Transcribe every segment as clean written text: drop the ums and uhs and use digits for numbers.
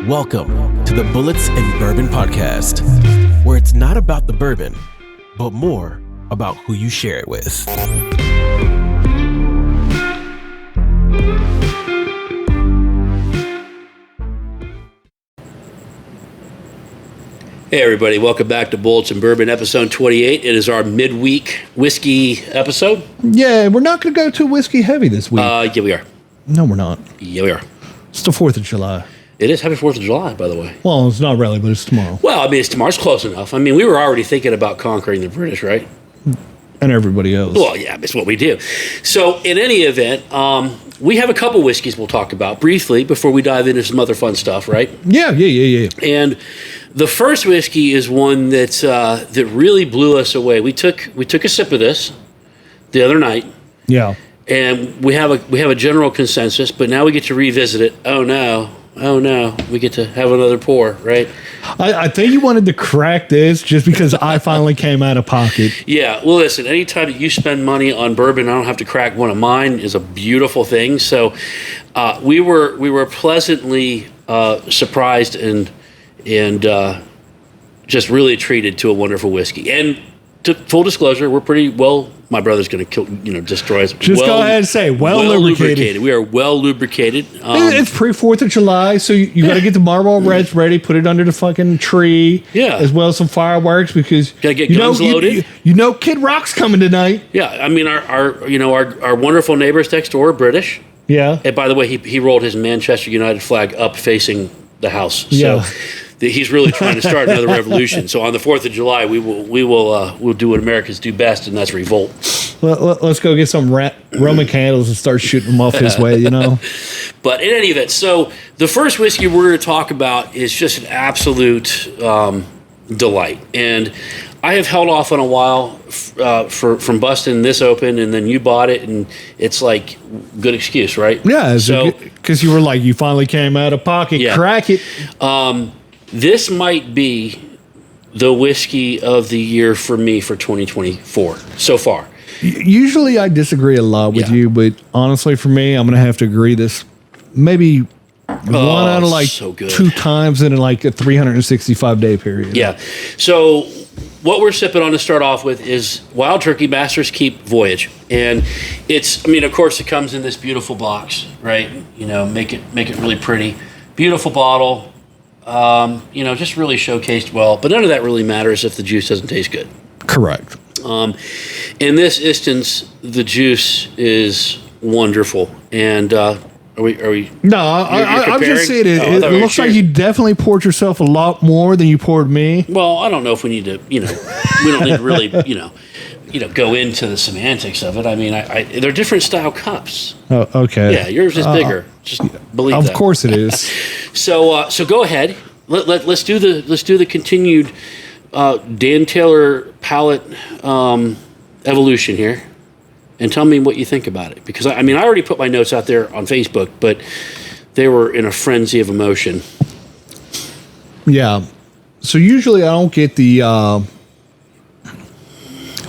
Welcome to the Bullits and Bourbon podcast, where it's not about the bourbon, but more about who you share it with. Hey everybody, welcome back to Bullits and Bourbon episode 28. It is our midweek whiskey episode. Yeah, we're not going to go too whiskey heavy this week. Yeah, we are. No, we're not. Yeah, we are. It's the 4th of July. It is. Happy 4th of July, by the way. Well, it's not really, but it's tomorrow. Well, I mean, it's tomorrow's close enough. I mean, we were already thinking about conquering the British, right? And everybody else. Well, yeah, it's what we do. So, in any event, we have a couple whiskeys we'll talk about briefly before we dive into some other fun stuff, right? Yeah. And the first whiskey is one that really blew us away. We took a sip of this the other night. Yeah. And we have a general consensus, but now we get to revisit it. Oh no, we get to have another pour, right? I think you wanted to crack this just because I finally came out of pocket. Yeah, well, listen, anytime that you spend money on bourbon, I don't have to crack one of mine is a beautiful thing. So we were pleasantly surprised and just really treated to a wonderful whiskey. And to full disclosure, we're pretty well. My brother's going to destroy us. Just go ahead and say well lubricated. We are well lubricated. It's pre 4th of July, so you got to get the Marlboro Reds ready. Put it under the fucking tree. Yeah, as well as some fireworks because got to get guns loaded. Kid Rock's coming tonight. Yeah, I mean our wonderful neighbors next door are British. Yeah. And by the way, he rolled his Manchester United flag up facing the house. Yeah. So he's really trying to start another revolution. So on the 4th of July, we'll do what Americans do best, and that's revolt. Let's go get some Roman candles and start shooting them off his way, But in any event, so the first whiskey we're going to talk about is just an absolute delight. And I have held off on a while from busting this open, and then you bought it, and it's like good excuse, right? Yeah, so because you were like, you finally came out of pocket, yeah. Crack it. This might be the whiskey of the year for me for 2024 so far. Usually I disagree a lot with you, but honestly for me, I'm going to have to agree this maybe one out of so 2 times in like a 365-day period. Yeah. So what we're sipping on to start off with is Wild Turkey Master's Keep Voyage. And of course it comes in this beautiful box, right? Make it really pretty. Beautiful bottle. Just really showcased well, but none of that really matters if the juice doesn't taste good. Correct. In this instance, the juice is wonderful. And are we? No, I'm just saying it looks like you definitely poured yourself a lot more than you poured me. Well, I don't know if we need to, we don't need to really, go into the semantics of it. I mean, they're different style cups. Oh, okay. Yeah, yours is bigger. Just believe that. Of course it is. So go ahead. Let's do the continued Dan Taylor palate evolution here, and tell me what you think about it. Because I already put my notes out there on Facebook, but they were in a frenzy of emotion. Yeah. So usually I don't get the.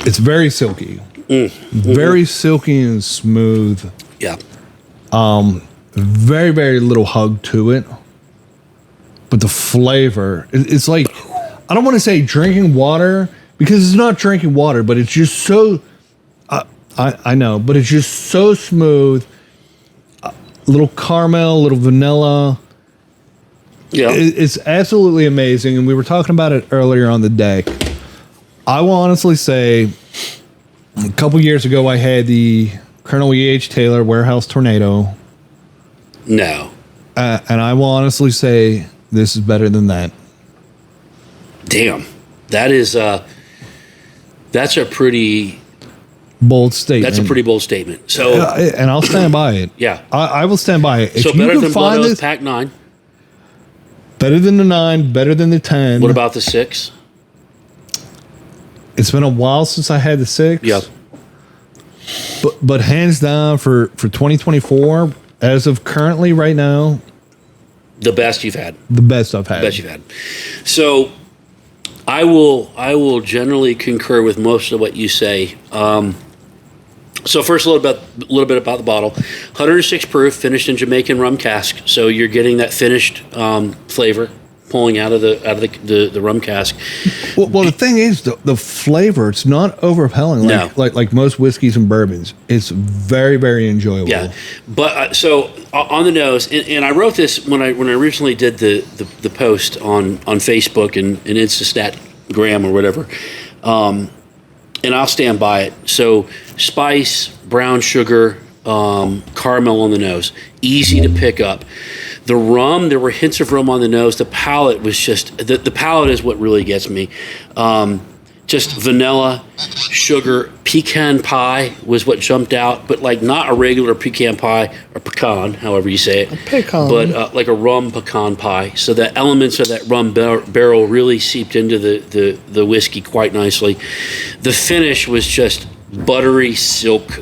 It's very silky, very silky and smooth. Yeah. Very, very little hug to it. But the flavor, it's like, I don't want to say drinking water, because it's not drinking water, but it's just so, I know, but it's just so smooth. Little caramel, little vanilla. Yeah. It's absolutely amazing. And we were talking about it earlier on the deck. I will honestly say, a couple years ago, I had the Colonel E.H. Taylor Warehouse Tornado. No. And I will honestly say this is better than that. Damn. That's a pretty bold statement. That's a pretty bold statement. So, and I'll stand by it. Yeah. I will stand by it. If so you better can than find Blood Oath this, Pack 9. Better than the 9, better than the 10. What about the 6? It's been a while since I had the 6. Yeah. But hands down for 2024, as of currently right now, the best you've had. The best I've had. The best you've had. So I will generally concur with most of what you say. So So first, a little bit about the bottle. 106 proof, finished in Jamaican rum cask. So you're getting that finished flavor pulling out of the rum cask. Well, the thing is, the flavor, it's not overpowering like most whiskeys and bourbons. It's very, very enjoyable. Yeah, but so on the nose, and I wrote this when I originally did the post on Facebook and Instagram or whatever. And I'll stand by it. So spice, brown sugar, caramel on the nose, easy to pick up. The rum, there were hints of rum on the nose. The palate was just, the palate is what really gets me. Just vanilla, sugar, pecan pie was what jumped out, but like not a regular pecan pie or pecan, however you say it. Pecan. But like a rum pecan pie. So the elements of that rum barrel really seeped into the whiskey quite nicely. The finish was just buttery silk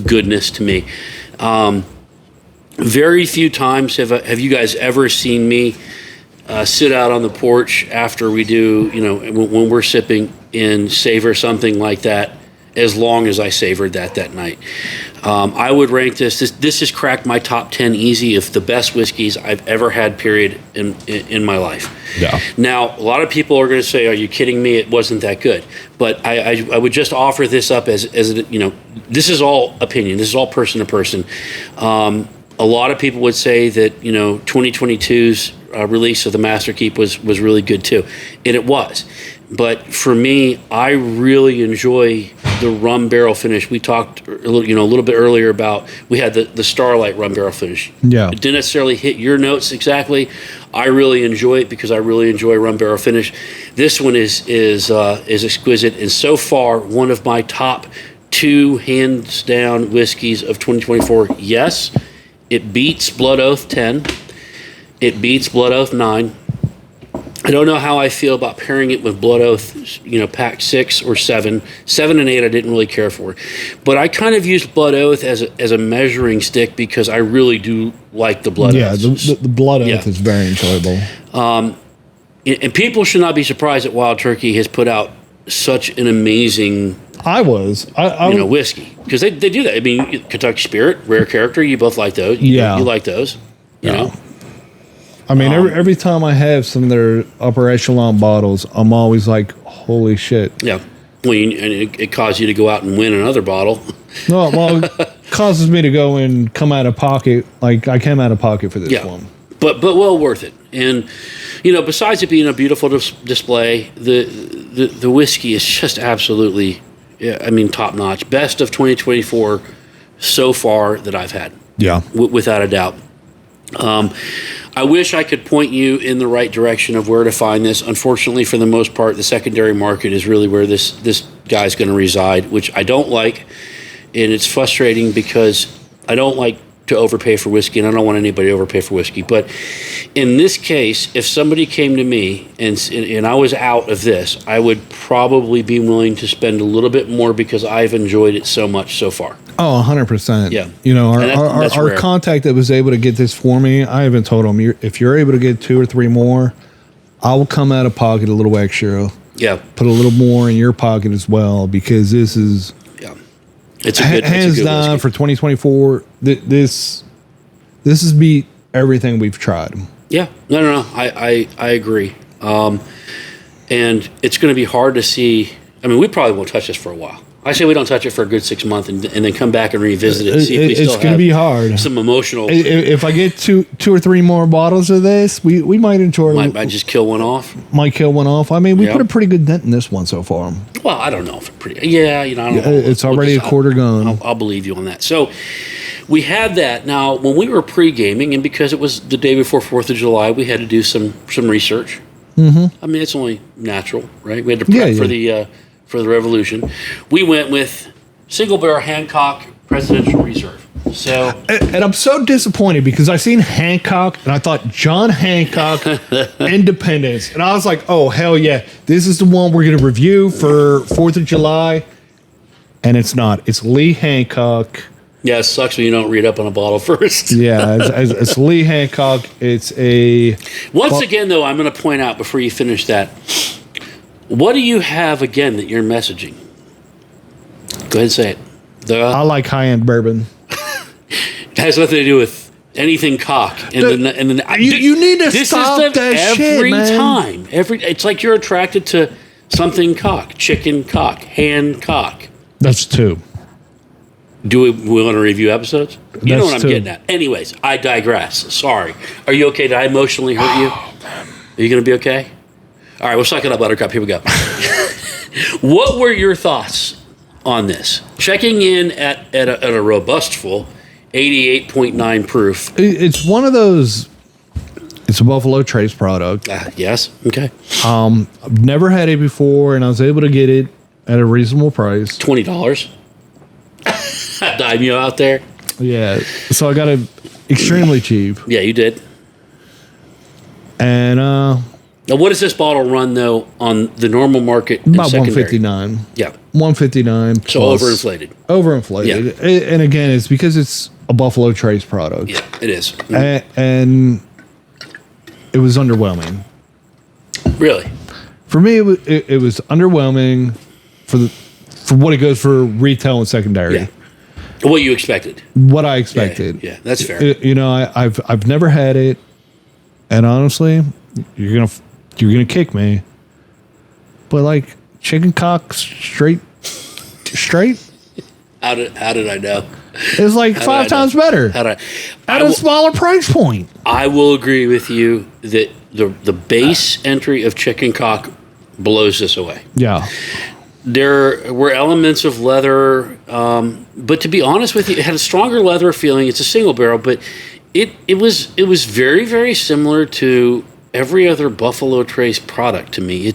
goodness to me. Very few times have you guys ever seen me sit out on the porch after we do, when we're sipping and savor something like that, as long as I savored that night. I would rank this has cracked my top 10 easy of the best whiskeys I've ever had, period, in my life. Yeah. Now, a lot of people are going to say, are you kidding me? It wasn't that good. But I would just offer this up as this is all opinion. This is all person to person. A lot of people would say that 2022's release of the Master Keep was really good too, and it was. But for me, I really enjoy the rum barrel finish. We talked a little bit earlier about, we had the Starlight rum barrel finish. Yeah, it didn't necessarily hit your notes exactly. I really enjoy it because I really enjoy rum barrel finish. This one is exquisite, and so far one of my top 2 hands down whiskeys of 2024. Yes. It beats Blood Oath 10. It beats Blood Oath 9. I don't know how I feel about pairing it with Blood Oath, pack 6 or 7. 7 and 8 I didn't really care for. But I kind of used Blood Oath as a measuring stick because I really do like the Blood Oath. Yeah, the Blood Oath is very enjoyable. And people should not be surprised that Wild Turkey has put out such an amazing... I whiskey, because they do that. I mean, Kentucky Spirit, Rare Character, you both like those. You like those. You know. I mean, every time I have some of their upper echelon bottles, I'm always like, holy shit. Yeah. Well, and it caused you to go out and win another bottle. No, well, it causes me to go and come out of pocket. Like, I came out of pocket for this one. But well worth it. And, besides it being a beautiful display, the whiskey is just absolutely... Yeah, I mean, top notch. Best of 2024 so far that I've had. Yeah. Without a doubt. I wish I could point you in the right direction of where to find this. Unfortunately, for the most part, the secondary market is really where this guy's going to reside, which I don't like. And it's frustrating because I don't like to overpay for whiskey, and I don't want anybody to overpay for whiskey. But in this case, if somebody came to me and I was out of this, I would probably be willing to spend a little bit more because I've enjoyed it so much so far. Oh, 100%. Yeah. Our contact that was able to get this for me, I even told him, if you're able to get 2 or 3 more, I will come out of pocket a little extra. Yeah. Put a little more in your pocket as well, because this is... It's a good hands down whiskey. For 2024. This has beat everything we've tried. Yeah, no. I agree. And it's going to be hard to see. I mean, we probably won't touch this for a while. I say we don't touch it for a good 6 months and then come back and revisit it. And see if we still it's going to be hard. Some emotional. If I get two or three more bottles of this, we might enjoy. Might just kill one off. Might kill one off. I mean, we put a pretty good dent in this one so far. Well, I don't know if it's pretty. Yeah, I don't know. It's already a quarter gone. I'll believe you on that. So we had that. Now, when we were pre-gaming, and because it was the day before 4th of July, we had to do some research. Mm-hmm. I mean, it's only natural, right? We had to prep for the Revolution. We went with single barrel Hancock Presidential Reserve. So, and I'm so disappointed because I seen Hancock and I thought John Hancock Independence, and I was like, oh hell yeah, this is the one we're gonna review for 4th of July, and it's not. It's Lee Hancock. Yeah, it sucks when you don't read up on a bottle first. Yeah, it's Lee Hancock. It's a. Once again, though, I'm going to point out before you finish that. What do you have again that you're messaging? Go ahead and say it. I like high-end bourbon. It has nothing to do with anything cock. And then You need to stop that shit, man. Time. It's like you're attracted to something cock. Chicken cock. Hand cock. That's 2. Do we want to review episodes? You know what I'm 2. getting at. Anyways, I digress. Sorry. Are you okay? Did I emotionally hurt you? Are you going to be okay? All right, we'll suck it up, Buttercup. Here we go. What were your thoughts on this? Checking in at a robust full, 88.9 proof. It's one of those. It's a Buffalo Trace product. Yes. Okay. I've never had it before, and I was able to get it at a reasonable price. $20. Dime you out there. Yeah. So I got it extremely cheap. Yeah, you did. And now, what does this bottle run though on the normal market? About secondary? $159. Yeah. $159. So plus. overinflated. Overinflated. Yeah. And again, it's because it's a Buffalo Trace product. Yeah, it is. And it was underwhelming. Really? For me, it was underwhelming for what it goes for retail and secondary. Yeah. What you expected. What I expected. Yeah, that's fair. I've never had it, and honestly, you're gonna kick me. But like chicken cock straight. How did I know? It's like 5 times better. At a smaller price point. I will agree with you that the base entry of chicken cock blows this away. Yeah. There were elements of leather, but to be honest with you, it had a stronger leather feeling. It's a single barrel, but it was very, very similar to every other Buffalo Trace product to me. It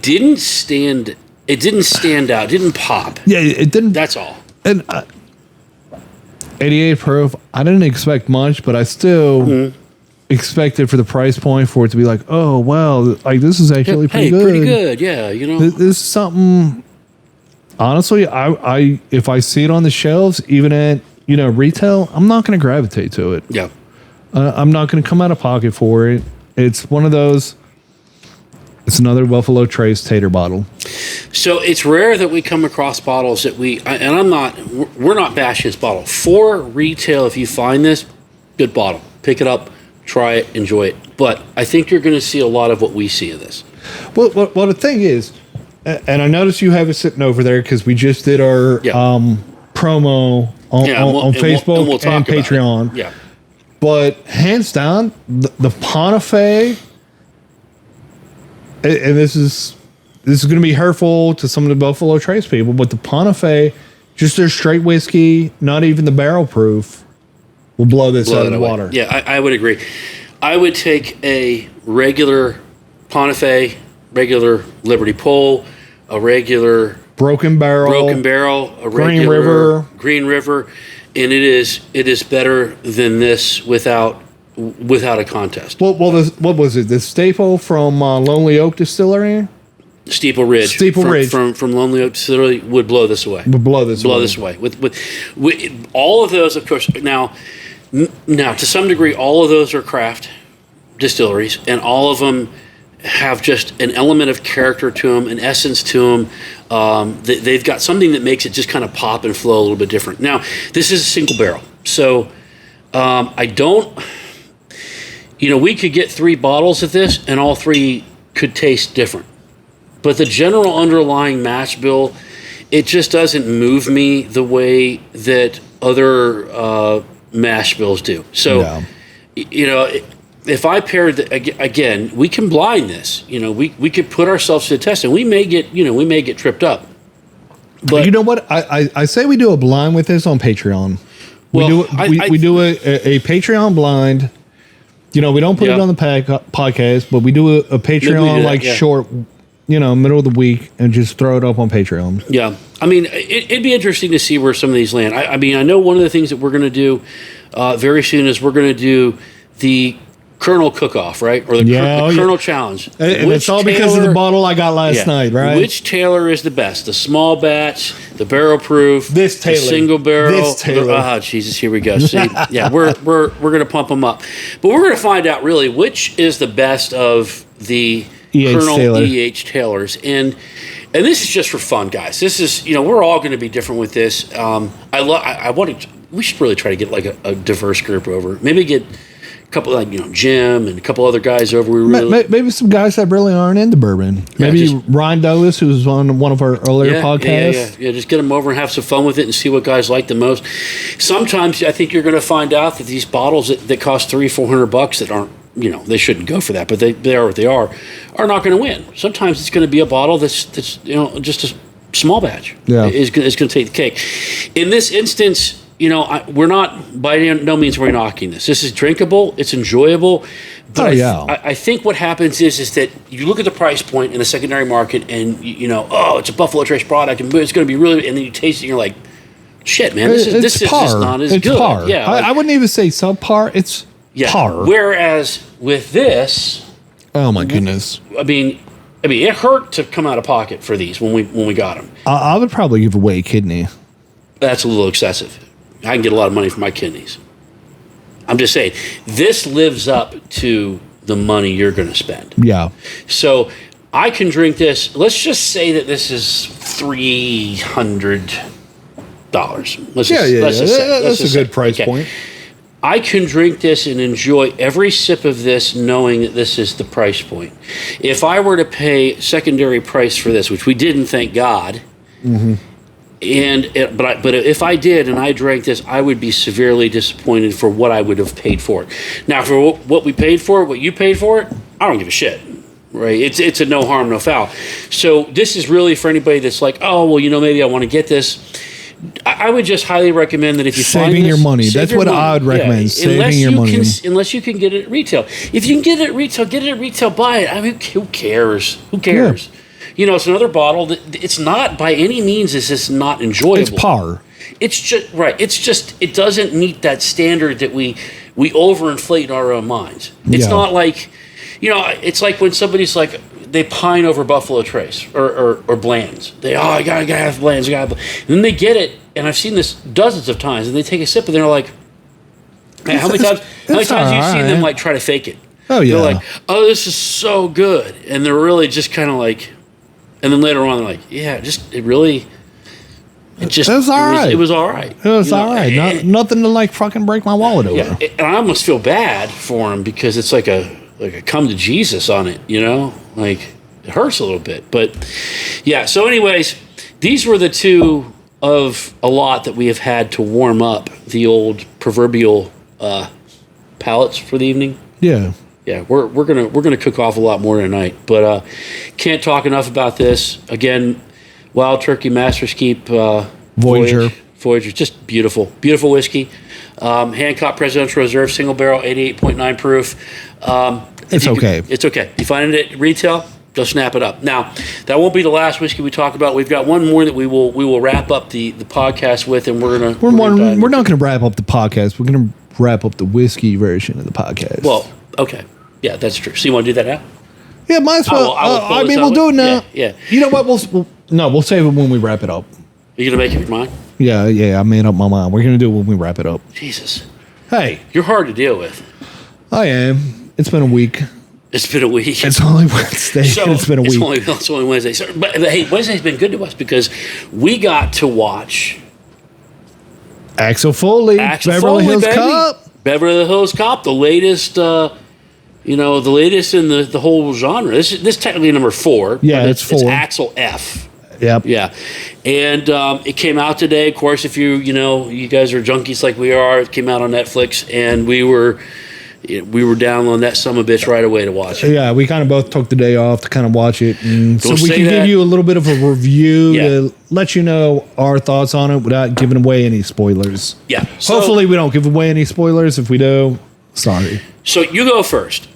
didn't stand out, didn't pop. Yeah, it didn't. That's all. And 88 proof, I didn't expect much, but I still expected for the price point for it to be like, oh, well, like this is actually pretty good. Pretty good, yeah, you know. This is something, honestly, I if I see it on the shelves, even at, retail, I'm not going to gravitate to it. Yeah. I'm not going to come out of pocket for it. It's one of those, it's another Buffalo Trace tater bottle. So it's rare that we come across bottles that we're not bashing this bottle. For retail, if you find this, good bottle. Pick it up, try it, enjoy it. But I think you're going to see a lot of what we see of this. Well, the thing is, and I noticed you have it sitting over there because we just did our promo on Facebook and Patreon. Yeah. But hands down, the Pontife, and this is going to be hurtful to some of the Buffalo Trace people, but the Pontife, just their straight whiskey, not even the barrel proof, will blow this out of the water. Yeah, I would agree. I would take a regular Pontife, regular Liberty Pole, a regular Broken Barrel, a regular Green River, and it is better than this without a contest. What was it? The staple from Lonely Oak Distillery? Steeple Ridge from Lonely Oak Distillery would blow this away. With all of those, of course. Now, to some degree, all of those are craft distilleries, and all of them have just an element of character to them, an essence to them. They've got something that makes it just kind of pop and flow a little bit different. Now, this is a single barrel, so I don't. We could get 3 bottles of this, and all 3 could taste different. But the general underlying mash bill, it just doesn't move me the way that other mash bills do. So, if I paired again, we can blind this. We could put ourselves to the test, and we may get tripped up. But you know what? I say we do a blind with this on Patreon. We do a Patreon blind. We don't put it on the podcast, but we do a Patreon short. Middle of the week, and just throw it up on Patreon. Yeah. I mean, it'd be interesting to see where some of these land. I mean, I know one of the things that we're going to do very soon is we're going to do the Colonel Cook-Off, right? Or the Colonel Challenge. And it's all because of the bottle I got last night, right? Which Taylor is the best? The small batch, the barrel proof, this Taylor, the single barrel. This Taylor. Oh, Jesus, here we go. See, yeah, we're going to pump them up. But we're going to find out really which is the best of the Colonel E.H. Taylors. And And this is just for fun, guys. This is, we're all going to be different with this. We should really try to get like a diverse group over. Maybe get a couple like, Jim and a couple other guys over. Maybe some guys that really aren't into bourbon. Maybe Ryan Douglas, who's on one of our earlier podcasts. Yeah. Just get them over and have some fun with it and see what guys like the most. Sometimes I think you're going to find out that these bottles that cost $300-400 that aren't, they shouldn't go for that, but they are what they are not going to win. Sometimes it's going to be a bottle that's just a small batch. Yeah, is going to take the cake. In this instance, we're not by no means we're knocking this. This is drinkable. It's enjoyable. But I think what happens is that you look at the price point in the secondary market, and it's a Buffalo Trace product, and it's going to be really. And then you taste it, and you're like, shit, man, this is just not as good. Par. Yeah, I wouldn't even say subpar. It's par. Whereas with this, oh my goodness, I mean, it hurt to come out of pocket for these when we got them. I would probably give away a kidney. That's a little excessive. I can get a lot of money for my kidneys. I'm just saying, this lives up to the money you're going to spend. Yeah. So I can drink this. Let's just say that this is $300. That's a good price point. I can drink this and enjoy every sip of this knowing that this is the price point. If I were to pay secondary price for this, which we didn't, thank God, but if I did and I drank this, I would be severely disappointed for what I would have paid for it. Now, for what we paid for it, what you paid for it, I don't give a shit. Right? It's a no harm, no foul. So this is really for anybody that's like, oh, well, maybe I want to get this. I would just highly recommend that if you saving find this, your money. That's what I would recommend. Yeah, saving your money. Unless you can get it at retail. If you can get it at retail, get it at retail. Buy it. I mean, who cares? Who cares? Yeah. It's another bottle that it's not by any means. Is this not enjoyable? It's par. It's just right. It's just it doesn't meet that standard that we overinflate in our own minds. It's not like it's like when somebody's like. They pine over Buffalo Trace or Bland's. I gotta have Bland's. And then they get it, and I've seen this dozens of times, and they take a sip, and they're like, man, how many times have you seen them like try to fake it? Oh yeah. They're like, oh, this is so good, and they're really just kind of like, and then later on they're like, yeah, it was all right. It was all right. It was all right. Nothing to like fucking break my wallet over. Yeah, and I almost feel bad for them because it's like a come to Jesus on it, like it hurts a little bit. But yeah, so anyways, these were the two of a lot that we have had to warm up the old proverbial palates for the evening. Yeah. Yeah, we're gonna cook off a lot more tonight, but can't talk enough about this. Again, Wild Turkey Master's Keep Voyager, just beautiful whiskey. Hancock Presidential Reserve single barrel, 88.9 proof. It's okay. It's okay. You find it at retail, go snap it up. Now, that won't be the last whiskey we talk about. We've got one more that we will wrap up the podcast with, and we're not going to wrap up the podcast. We're going to wrap up the whiskey version of the podcast. Well, okay. Yeah, that's true. So you want to do that now? Yeah, might as well. We'll do it now. Yeah. You know what? We'll save it when we wrap it up. Are you going to make up your mind? Yeah, I made up my mind. We're going to do it when we wrap it up. Jesus. Hey. You're hard to deal with. I am. It's been a week. It's been a week. It's only Wednesday. It's been a week. It's only Wednesday. So, but hey, Wednesday's been good to us because we got to watch Axel Foley, Beverly Hills Cop. Beverly Hills Cop, the latest, the latest in the whole genre. This is technically number 4. Yeah, it's 4. It's Axel F. Yep. Yeah. And it came out today. Of course, if you guys are junkies like we are, it came out on Netflix, and we were downloading that sumbitch right away to watch it. Yeah, we kind of both took the day off to kind of watch it. And so we can give you a little bit of a review to let you know our thoughts on it without giving away any spoilers. Yeah. Hopefully we don't give away any spoilers. If we do, sorry. So you go first.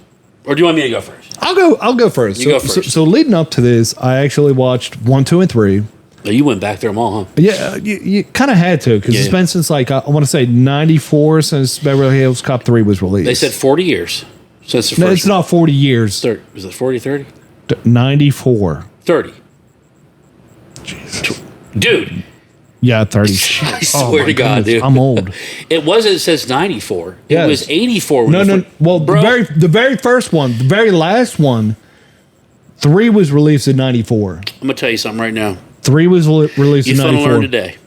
Or do you want me to go first? I'll go first. You go first. So leading up to this, I actually watched 1, 2, and 3. Oh, you went back through them all, huh? Yeah, you kind of had to because it's been since I want to say 94 since Beverly Hills Cop 3 was released. They said 40 years since the first. No, it's not 40 years. Was it 40, 30? 94. 30. Jesus. Dude. Yeah, 30. I swear to God, dude. I'm old. It says 94. Yes. It was 84. No. Well, the very first one, the very last one, 3 was released in 94. I'm going to tell you something right now. 3 was released in You're 94. going to learn today.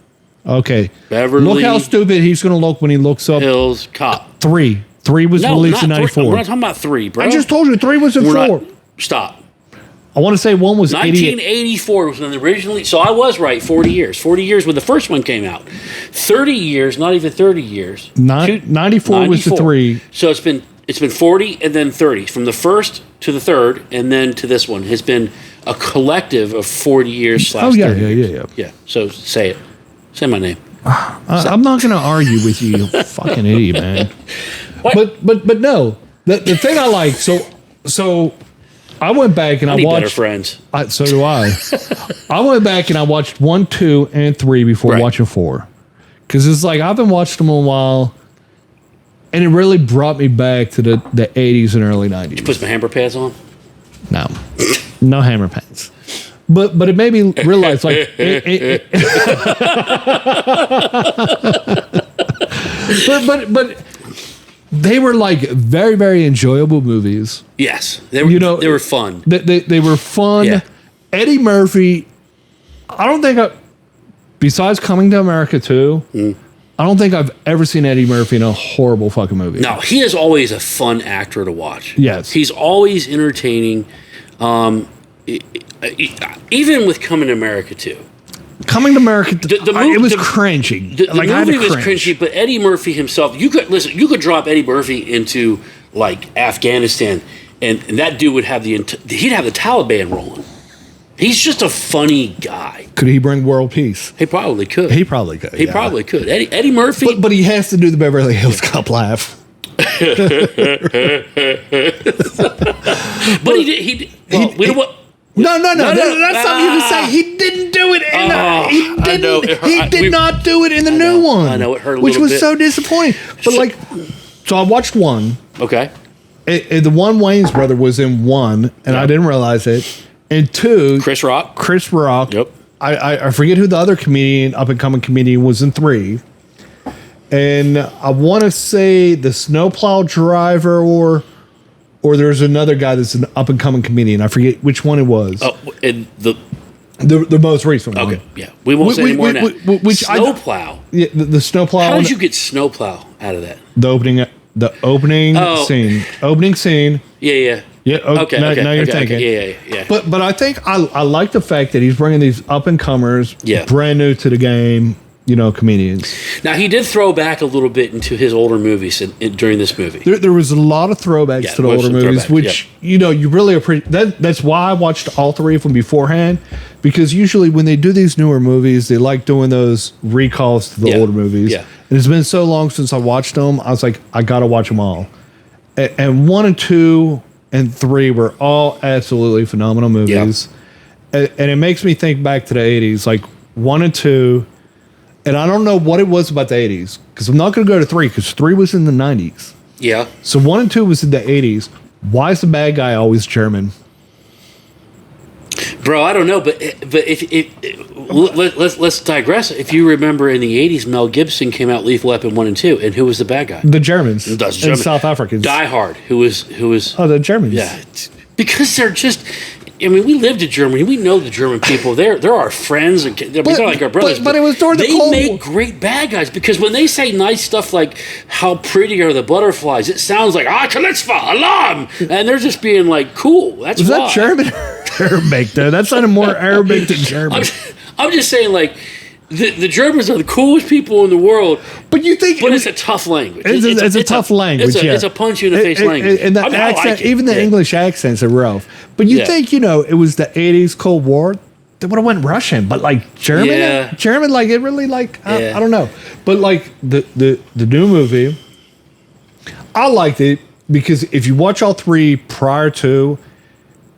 Okay. Beverly Look how stupid he's going to look when he looks up. Hills Cop. 3 was released in 94. We're not talking about 3, bro. I just told you 3 was in 4. Stop. I want to say 1 was 1984 was when originally. So I was right. 40 years. 40 years when the first one came out. 30 years, not even 30 years. 94 was the 3. So it's been 40 and then 30 from the first to the third and then to this one has been a collective of 40 years. Oh yeah, yeah. So say it. Say my name. I'm not going to argue with you, fucking idiot, man. What? But no, the thing I like. So I went back and I need watched. Better friends. So do I. I went back and I watched 1, 2, and 3 before watching 4, because it's like I've been watching them a while, and it really brought me back to the 80s and early 90s. Did you put my hammer pads on? No hammer pants. But it made me realize like but they were like very, very enjoyable movies. Yes, they were. They were fun. They were fun. Yeah. Eddie Murphy. I don't think besides Coming to America 2, I don't think I've ever seen Eddie Murphy in a horrible fucking movie. No, he is always a fun actor to watch. Yes, he's always entertaining. Even with Coming to America 2. Coming to America, it was cringy. The movie was cringy, but Eddie Murphy himself, you could drop Eddie Murphy into like Afghanistan, and that dude would have he'd have the Taliban rolling. He's just a funny guy. Could he bring world peace? He probably could. He probably could. Eddie Murphy, but he has to do the Beverly Hills Cop laugh. But he did. Well, we don't want. No. That's something you can say. He didn't do it. He did not do it in the new one. I know it hurt a which little was bit. so disappointing. But so I watched 1. Okay. The one Wayne's brother was in 1, and I didn't realize it. And 2, Chris Rock. Yep. I forget who the other up and coming comedian was in 3. And I want to say the snowplow driver or there's another guy that's an up and coming comedian. I forget which one it was. Oh, and the most recent one. Okay, yeah. We won't say anymore now. Snowplow. Yeah, the snowplow. How did you get snowplow out of that? The opening scene. Opening scene. Yeah. Yeah. Okay. Now you're thinking. Okay. Yeah. But I think I like the fact that he's bringing these up and comers, brand new to the game, comedians. Now he did throw back a little bit into his older movies during this movie. There was a lot of throwbacks to the older movies, which you really appreciate. That's why I watched all 3 of them beforehand, because usually when they do these newer movies, they like doing those recalls to the older movies. Yeah. And it's been so long since I watched them. I was like, I gotta watch them all. And 1 and 2 and 3 were all absolutely phenomenal movies. And it makes me think back to the 80s, like 1 and 2. And I don't know what it was about the 80s, because I'm not going to go to 3, because 3 was in the 90s. Yeah. So 1 and 2 was in the 80s. Why is the bad guy always German? Bro, I don't know, but let's digress. If you remember in the 80s, Mel Gibson came out Lethal Weapon 1 and 2, and who was the bad guy? The Germans. And South Africans. Die Hard, who was the Germans. Yeah. Because they're just, we lived in Germany. We know the German people. They're our friends. They're like our brothers. But it was during the Cold War. They make great bad guys, because when they say nice stuff like, how pretty are the butterflies, it sounds like, Kalitzva, alarm! And they're just being like, cool. That's was why. That German? Arabic, though. That sounded more Arabic than German. I'm just saying, like, the Germans are the coolest people in the world. But you think... But it's a tough language. It's a tough language, It's a punch-you-in-the-face language. And the accent, even the English accents are rough. But you think, it was the 80s Cold War, they would have went Russian. But, like, German, like, it really, like, I don't know. But, like, the new movie, I liked it because if you watch all 3 prior to...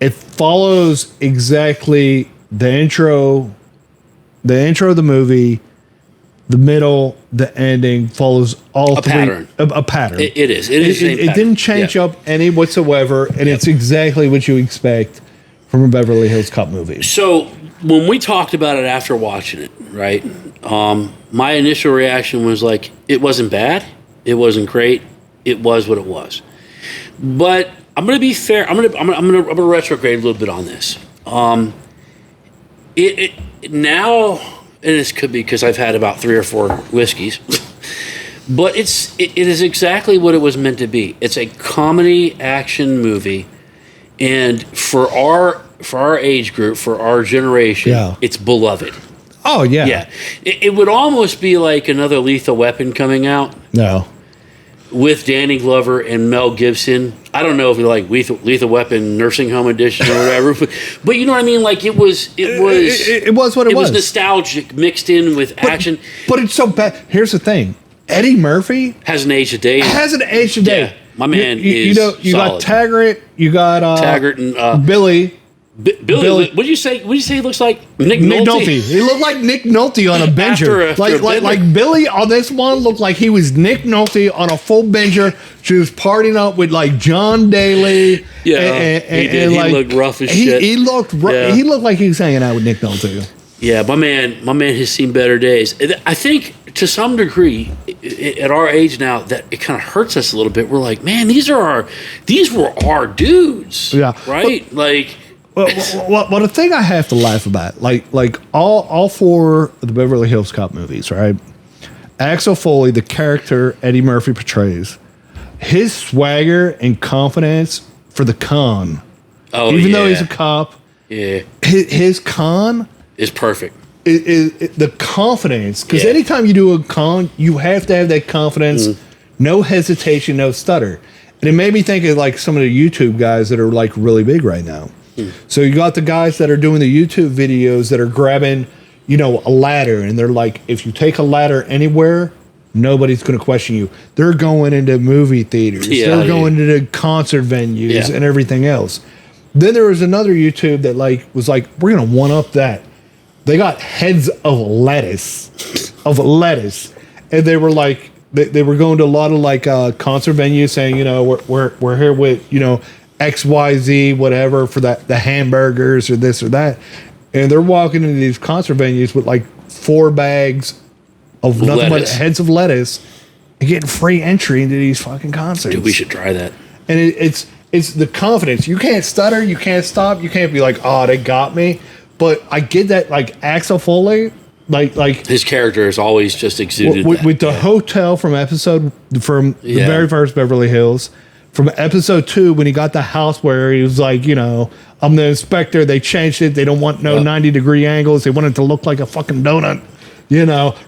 It follows exactly the intro of the movie, the middle, the ending follows all a 3. Pattern. A pattern. It is. It is. It didn't change up any whatsoever, and it's exactly what you expect from a Beverly Hills Cop movie. So when we talked about it after watching it, right? My initial reaction was like, it wasn't bad, it wasn't great, it was what it was. But I'm going to be fair. I'm going to retrograde a little bit on this. It now, and this could be because I've had about 3 or 4 whiskeys, but it is exactly what it was meant to be. It's a comedy action movie, and for our age group, for our generation, it's beloved. Oh yeah, yeah. It would almost be like another Lethal Weapon coming out. No. With Danny Glover and Mel Gibson. I don't know if you like Lethal Weapon Nursing Home Edition or whatever, but you know what I mean? Like it was what it was. It was nostalgic mixed in with action. But it's so bad. Here's the thing. Eddie Murphy hasn't aged a day. Yeah, my man you solid. got Taggart, you got Taggart and Billy. Billy, what did you say? What did you say he looks like? Nick Nolte. He looked like Nick Nolte on a Benger. Like Billy on this one looked like he was Nick Nolte on a full Benger, just partying up with like John Daly. Yeah, he looked rough as shit. He looked he looked like he was hanging out with Nick Nolte. Yeah, my man has seen better days. I think to some degree, at our age now, that it kind of hurts us a little bit. We're like, man, these were our dudes. Yeah, right. Well, the thing I have to laugh about, like all 4 of the Beverly Hills Cop movies, right? Axel Foley, the character Eddie Murphy portrays, his swagger and confidence for the con. Oh, even though he's a cop, his con is perfect. The confidence, because anytime you do a con, you have to have that confidence, no hesitation, no stutter. And it made me think of like some of the YouTube guys that are like really big right now. So you got the guys that are doing the YouTube videos that are grabbing, a ladder, and they're like, if you take a ladder anywhere, nobody's going to question you. They're going into movie theaters. They're going into concert venues and everything else. Then there was another YouTube that was like, we're going to one up that. They got heads of lettuce, and they were like, they were going to a lot of concert venues saying, we're here with XYZ, whatever, for the hamburgers or this or that. And they're walking into these concert venues with like 4 bags of nothing but heads of lettuce and getting free entry into these fucking concerts. Dude, we should try that. And it's the confidence. You can't stutter. You can't stop. You can't be like, oh, they got me. But I get that, like Axel Foley, like his character is always just exuded with the hotel from the very first Beverly Hills. From episode 2, when he got the house where he was like, I'm the inspector. They changed it. They don't want 90-degree angles. They want it to look like a fucking donut.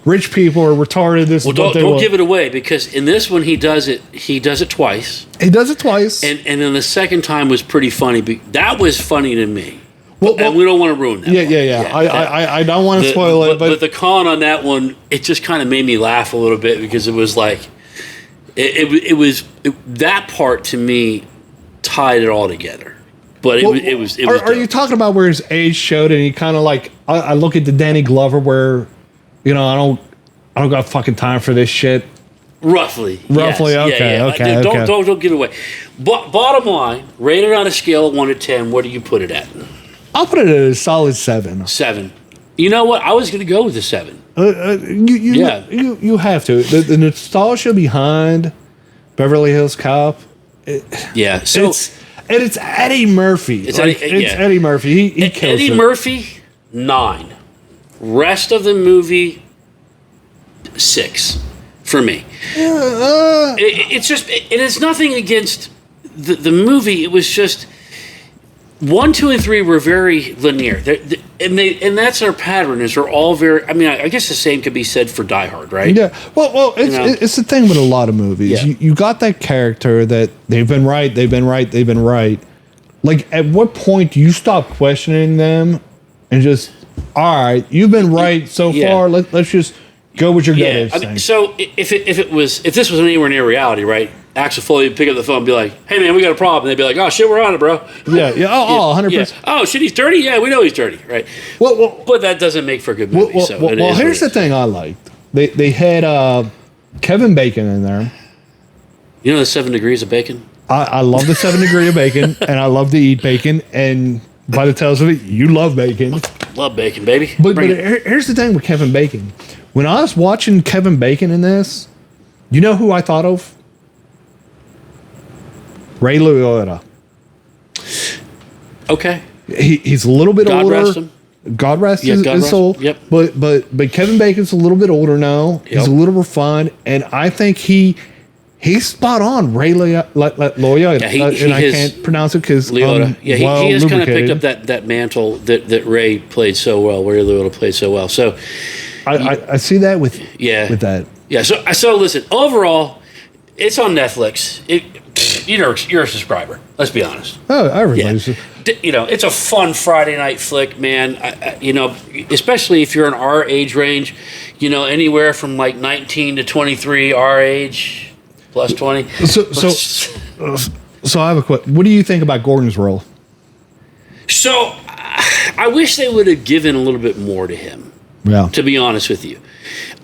Rich people are retarded. Don't give it away, because in this one he does it twice. He does it twice. And then the second time was pretty funny. That was funny to me. And we don't want to ruin that. Yeah. I don't want to spoil it. But the con on that one, it just kind of made me laugh a little bit, because it was like, that part to me tied it all together. But it was. Are you talking about where his age showed, and he kind of like? I look at the Danny Glover where, I don't got fucking time for this shit. Roughly. Yes. Okay. Don't give it away. Bottom line, rated on a scale of 1 to 10, what do you put it at? I'll put it at a solid 7. 7. You know what? I was going to go with a 7. You have to. The nostalgia behind Beverly Hills Cop. So it's Eddie Murphy. It's Eddie Murphy. He kills Eddie Murphy, 9. Rest of the movie, 6 for me. It is nothing against the movie. It was just 1, 2, and 3 were very linear. And that's our pattern. Is they're all very. I mean, I guess the same could be said for Die Hard, right? Yeah. Well, it's the thing with a lot of movies. Yeah. You got that character that they've been right. Like, at what point do you stop questioning them and just, all right, you've been right so far. Let's just go with your gut instinct. So if this was anywhere near reality, right? Axel Foley would pick up the phone and be like, hey, man, we got a problem. And they'd be like, oh, shit, we're on it, bro. Yeah. 100%. Yeah. Oh, shit, he's dirty? Yeah, we know he's dirty, right? But that doesn't make for a good movie. Here's the thing I liked. They had Kevin Bacon in there. You know the 7 degrees of bacon? I love the 7 degree of bacon, and I love to eat bacon, and by the tales of it, you love bacon. Love bacon, baby. But here's the thing with Kevin Bacon. When I was watching Kevin Bacon in this, you know who I thought of? Ray Liotta. Okay. He's a little bit God older. rest him. God rest Yeah, his, God his rest soul. him. Yep. But Kevin Bacon's a little bit older now. He's Yep. a little refined, and I think he's spot on. Ray Liotta, and I can't pronounce it because Liotta. Yeah, he has kind of picked up that mantle that Ray played so well. Ray Liotta played so well. So I see that with that. Yeah. So listen. Overall, it's on Netflix. You're a subscriber. Let's be honest. Oh, everybody's. Yeah. It's a fun Friday night flick, man. Especially if you're in our age range, anywhere from like 19 to 23, our age, plus 20. So I have a question. What do you think about Gordon's role? So I wish they would have given a little bit more to him. Yeah. To be honest with you.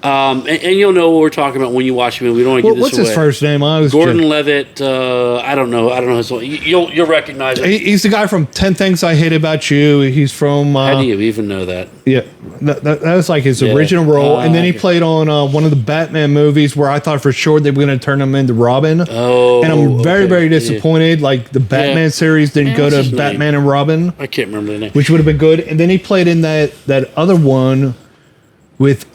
And you'll know what we're talking about when you watch him. We don't want to give this what's away. his first name? Gordon Levitt. I don't know his name. You'll recognize it. He's the guy from 10 Things I Hate About You. He's from. How do you even know that? Yeah, that was like his original role, and then he played on one of the Batman movies where I thought for sure they were going to turn him into Robin. Oh, and I'm very disappointed. Like the Batman series didn't go to Batman and Robin. I can't remember the name, which would have been good. And then he played in that other one with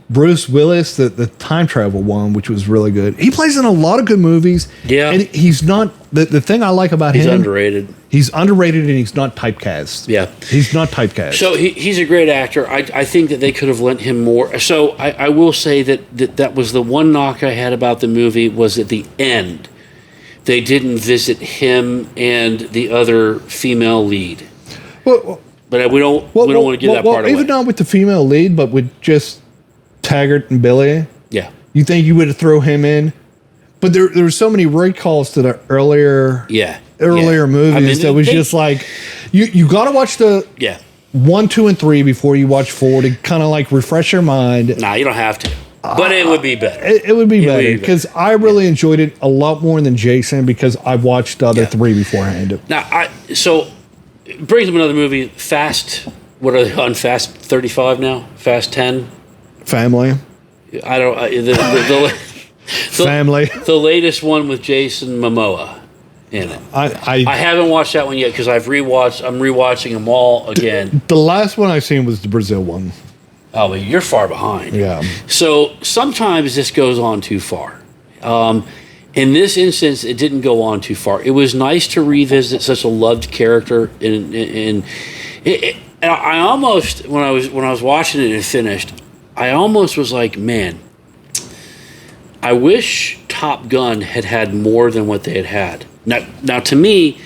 Bruce Willis, the time travel one, which was really good. He plays in a lot of good movies. Yeah. And he's not, the thing I like about him. He's underrated. He's underrated and he's not typecast. Yeah. He's not typecast. So he's a great actor. I think that they could have lent him more. So I will say that was the one knock I had about the movie was at the end. They didn't visit him and the other female lead. Well, but we don't want to give that part away. Even not with the female lead, but with just Taggart and Billy. Yeah. You think you would have thrown him in? But there were so many recalls to the earlier movies that was just like you got to watch the 1, 2, and 3 before you watch 4 to kind of like refresh your mind. Nah, you don't have to. But it would be better. It would be better because I really enjoyed it a lot more than Jason because I watched the other 3 beforehand. Now, so it brings up another movie, Fast. What are they on? Fast 35 now? Fast 10? Family. I don't. Family. The latest one with Jason Momoa in it. I haven't watched that one yet because I'm rewatching them all again. The last one I seen was the Brazil one. Oh, but you're far behind. Yeah. So sometimes this goes on too far. In this instance, it didn't go on too far. It was nice to revisit such a loved character, and I almost when I was watching it and finished, I almost was like, man, I wish Top Gun had more than what they had. Now to me,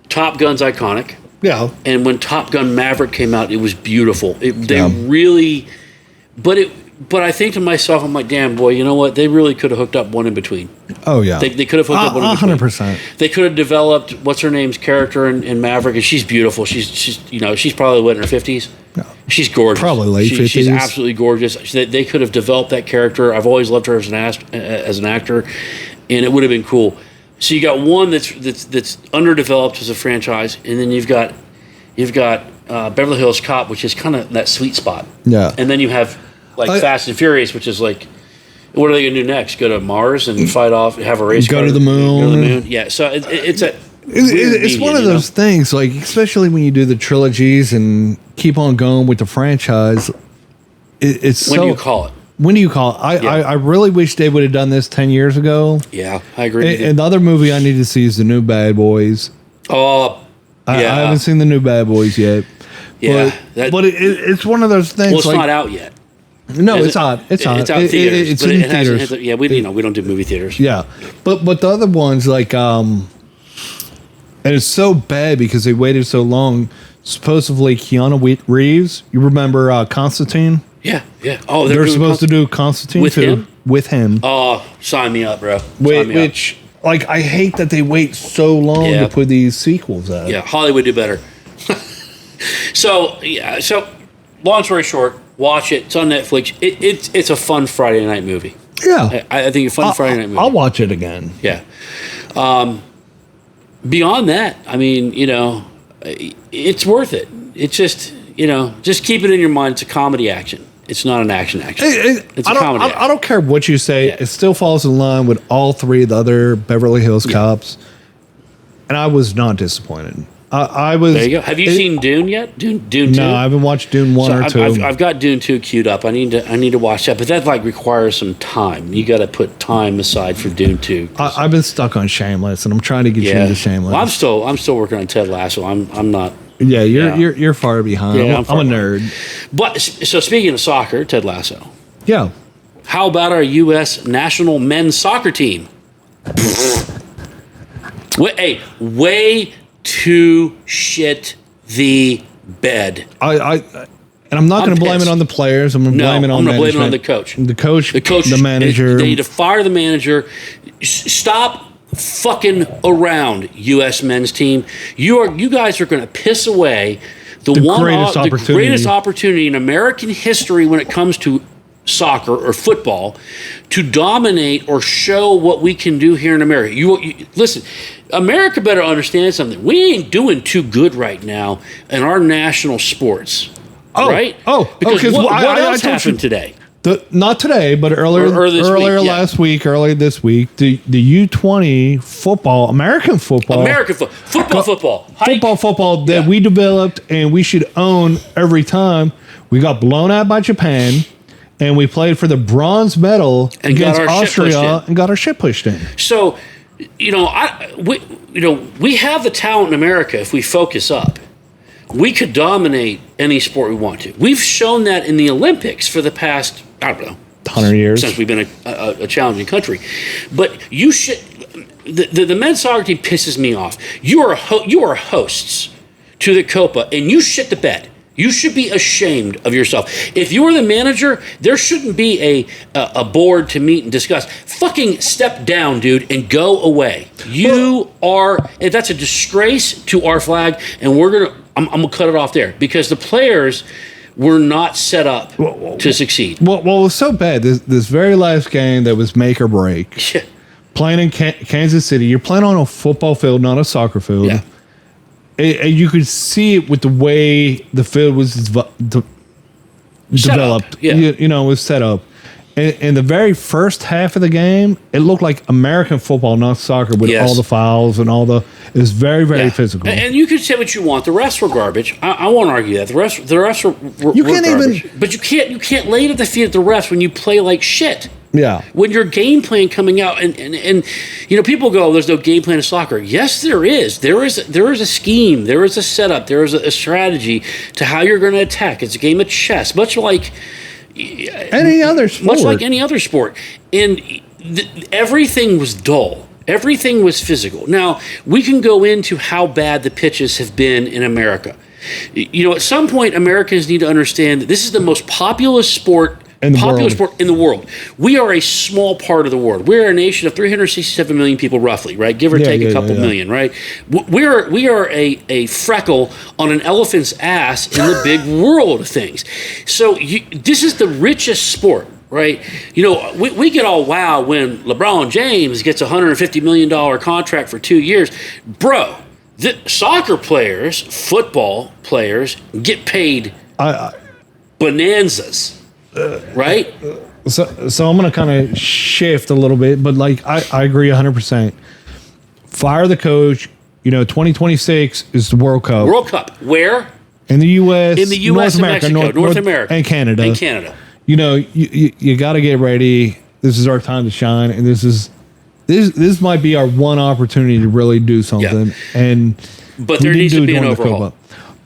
Top Gun's iconic. Yeah. And when Top Gun Maverick came out, it was beautiful. Really, but I think to myself, I'm like, damn, boy, you know what? They really could have hooked up one in between. Oh, yeah. They could have hooked up one in between. 100%. They could have developed what's her name's character in Maverick, and she's beautiful. She's probably in her 50s. No. She's gorgeous. Probably late 50s. She's absolutely gorgeous. They could have developed that character. I've always loved her as an actor, and it would have been cool. So you got one that's underdeveloped as a franchise, and then you've got Beverly Hills Cop, which is kind of that sweet spot. Yeah. And then you have Fast and Furious, which is like, what are they going to do next? Go to Mars and fight off, have a race car? Go to the moon. Yeah. So it's one of those things, like especially when you do the trilogies and keep on going with the franchise. When do you call it? When do you call it? I really wish they would have done this 10 years ago. Yeah, I agree. And the other movie I need to see is the new Bad Boys. Oh, yeah. I haven't seen the new Bad Boys yet. Yeah. But it's one of those things. Well, it's not out yet. No, it's out. It's out. It's out theaters. It's in theaters. We don't do movie theaters. Yeah. But the other ones, like, and it's so bad because they waited so long. Supposedly, Keanu Reeves, you remember Constantine? Yeah. Oh, they're supposed to do Constantine with him. With him. Oh, sign me up, bro. Which, like, I hate that they wait so long to put these sequels out. Yeah, Hollywood do better. So long story short, watch it. It's on Netflix. It's a fun Friday night movie. Yeah, I think a fun Friday night movie. I'll watch it again. Yeah. Beyond that, I mean, it's worth it. It's just, just keep it in your mind. It's a comedy action. It's not an action. It's a comedy action. I don't care what you say. Yeah. It still falls in line with all 3 of the other Beverly Hills Cops. And I was not disappointed. I was. There you go. Have you seen Dune yet? Dune 2? No, I haven't watched Dune 1 or 2. I've got Dune 2 queued up. I need to watch that, but that like requires some time. You got to put time aside for Dune 2. I've been stuck on Shameless, and I'm trying to get you into Shameless. Well, I'm still working on Ted Lasso. I'm not. Yeah, you're far behind. Yeah, I'm a nerd. But so speaking of soccer, Ted Lasso. Yeah. How about our U.S. national men's soccer team? Way to shit the bed. And I'm not going to blame it on the players. I'm going to blame it on blame it on the coach. The coach, the manager. They need to fire the manager. Stop fucking around, U.S. men's team. You guys are going to piss away the greatest opportunity in American history when it comes to soccer or football to dominate or show what we can do here in America. You listen, America better understand something. We ain't doing too good right now in our national sports. Right? Because what else happened today? Not today, but earlier this week, the U20 football, American football that we developed and we should own every time. We got blown out by Japan. And we played for the bronze medal against Austria and got our shit pushed in. So, we have the talent in America if we focus up. We could dominate any sport we want to. We've shown that in the Olympics for the past, 100 years. Since we've been a challenging country. But you should, the men's soccer team pisses me off. You are hosts to the Copa and you shit the bed. You should be ashamed of yourself. If you were the manager, there shouldn't be a board to meet and discuss. Fucking step down, dude, and go away. That's a disgrace to our flag, and I'm gonna cut it off there because the players were not set up to succeed. Well, it was so bad. This very last game that was make or break. Yeah. Playing in Kansas City, you're playing on a football field, not a soccer field. Yeah. And you could see it with the way the field was developed. Yeah. It was set up. In the very first half of the game, it looked like American football, not soccer, with all the fouls and all the. It was very, very physical. And you could say what you want. The refs were garbage. I won't argue that. The refs were garbage. But you can't lay it at the feet of the refs when you play like shit. Yeah. When your game plan coming out and people go, there's no game plan in soccer. Yes, there is. There is a scheme. There is a setup. There is a strategy to how you're going to attack. It's a game of chess, much like any other sport. And everything was dull. Everything was physical. Now, we can go into how bad the pitches have been in America. At some point, Americans need to understand that this is the most populous sport in the world. We are a small part of the world. We're a nation of 367 million people, roughly, right? Give or take a couple million, right? We are a freckle on an elephant's ass in the big world of things. So this is the richest sport, right? We get all wow when LeBron James gets a $150 million contract for 2 years. Bro, the soccer players, football players get paid bonanzas. Right? So I'm going to kind of shift a little bit, but I agree 100%. Fire the coach. 2026 is the World Cup. World Cup. Where? In the U.S. In the U.S. North America, North America. And Canada. You got to get ready. This is our time to shine, and this might be our one opportunity to really do something. Yeah. But there needs to be an overhaul.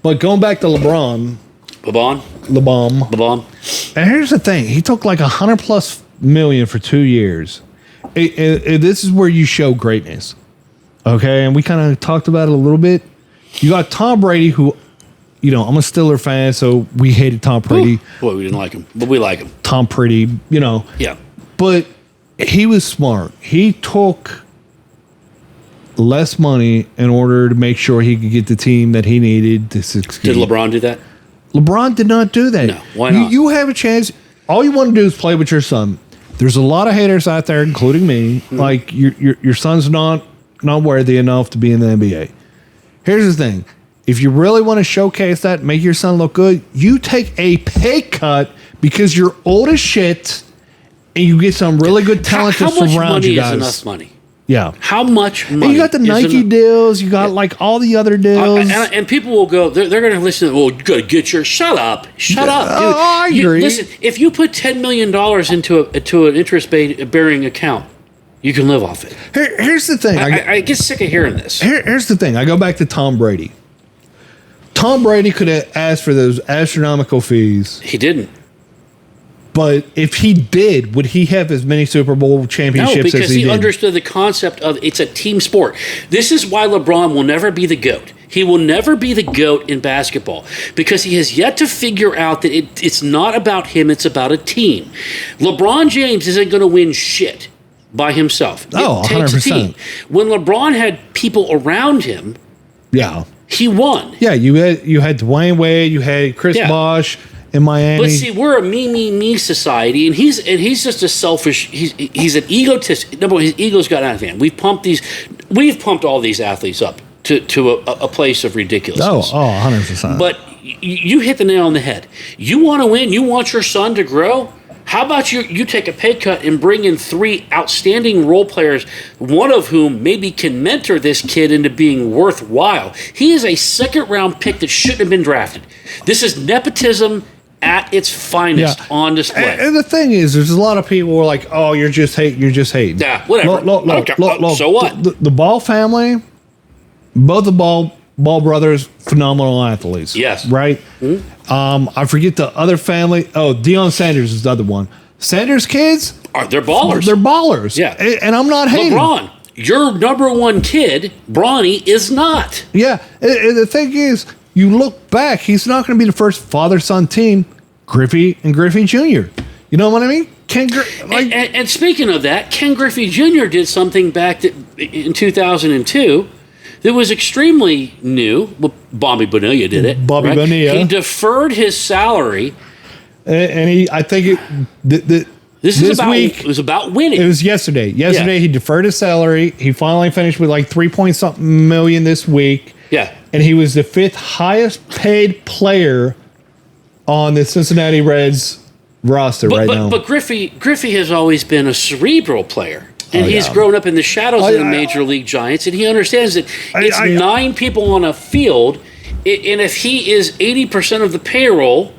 But going back to LeBron. LeBron. And here's the thing. He took like $100+ million for 2 years. This is where you show greatness. Okay? And we kind of talked about it a little bit. You got Tom Brady, who, I'm a Steelers fan, so we hated Tom Brady. Boy, we didn't like him, but we like him. Tom Brady, Yeah. But he was smart. He took less money in order to make sure he could get the team that he needed to succeed. Did LeBron do that? LeBron did not do that. No, why not? You have a chance. All you want to do is play with your son. There's a lot of haters out there, including me. Mm-hmm. Like your son's not worthy enough to be in the NBA. Here's the thing: if you really want to showcase that, make your son look good, you take a pay cut because you're old as shit, and you get some really good talent to surround you guys. How much money is enough money? Yeah. How much money? And you got the Nike deals. You got like all the other deals. And people will go, they're going to listen. Well, you got to get your, shut up, dude. I agree. Listen, if you put $10 million into an interest-bearing account, you can live off it. Here's the thing. I get sick of hearing this. Here's the thing. I go back to Tom Brady. Tom Brady could have asked for those astronomical fees. He didn't. But if he did, would he have as many Super Bowl championships as he did? No, because he understood the concept of it's a team sport. This is why LeBron will never be the GOAT. He will never be the GOAT in basketball because he has yet to figure out that it's not about him, it's about a team. LeBron James isn't going to win shit by himself. Oh, it takes 100%. a team. When LeBron had people around him, he won. Yeah, you had Dwayne Wade, you had Chris Bosh in Miami. But see, we're a me society, and he's just a selfish. He's an egotist. Number one, his ego's got out of hand. We've pumped all these athletes up to a place of ridiculousness. 100%. But you hit the nail on the head. You want to win. You want your son to grow. How about you take a pay cut and bring in 3 outstanding role players, one of whom maybe can mentor this kid into being worthwhile. He is a second-round pick that shouldn't have been drafted. This is nepotism at its finest on display. And the thing is, there's a lot of people who are like, "Oh, you're just hating. Yeah, whatever. Look, so what? The Ball family, both the Ball brothers, phenomenal athletes. Yes. Right? Mm-hmm. I forget the other family. Oh, Deion Sanders is the other one. Sanders kids? They're ballers. They're ballers. Yeah. And I'm not hating. LeBron, your number one kid, Bronny, is not. Yeah. And the thing is, you look back, he's not going to be the first father-son team, Griffey and Griffey Jr. You know what I mean? And speaking of that, Ken Griffey Jr. did something back in 2002 that was extremely new. Well, Bobby Bonilla did it. Bonilla. He deferred his salary. And I think this week, it was about winning. It was yesterday. Yesterday, he deferred his salary. He finally finished with like 3-point-something million this week. Yeah. And he was the 5th highest paid player on the Cincinnati Reds roster now. But Griffey has always been a cerebral player. And he's grown up in the shadows of the Major League Giants, and he understands that it's 9 people on a field, and if he is 80% of the payroll,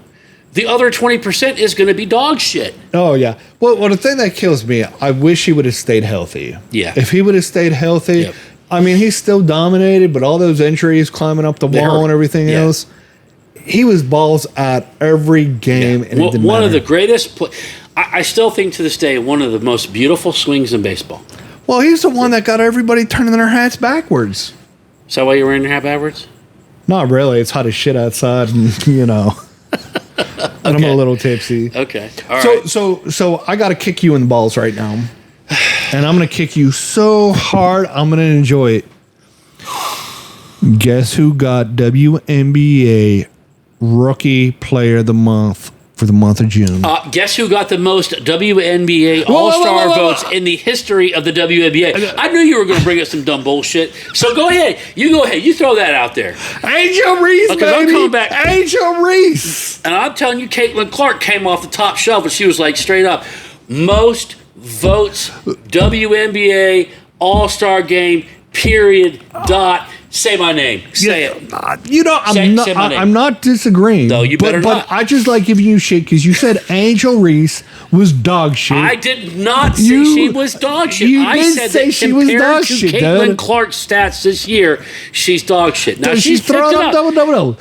the other 20% is going to be dog shit. Oh, yeah. Well, the thing that kills me, I wish he would have stayed healthy. Yeah. If he would have stayed healthy, I mean, he's still dominated, but all those injuries, climbing up the wall and everything else, he was balls at every game. And it didn't one matter. of the greatest I still think to this day, one of the most beautiful swings in baseball. Well, he's the one that got everybody turning their hats backwards. Is that why you're wearing your hat backwards? Not really. It's hot as shit outside, and, and I'm a little tipsy. Okay. All right. So I got to kick you in the balls right now. And I'm going to kick you so hard, I'm going to enjoy it. Guess who got WNBA Rookie Player of the Month for the month of June? Guess who got the most WNBA All-Star votes in the history of the WNBA? I knew you were going to bring us some dumb bullshit. So go ahead. You throw that out there. Angel Reese, baby. I'm coming back. Angel Reese. And I'm telling you, Caitlin Clark came off the top shelf, and she was like straight up, most votes, WNBA All-Star game, period, dot. Say my name. Say it. I'm not disagreeing. No, you better not. But I just like giving you shit because you said Angel Reese was dog shit. I did not say she was dog shit. I said that she was dog shit, Caitlin Clark's stats this year, she's dog shit. Now she's throwing up double.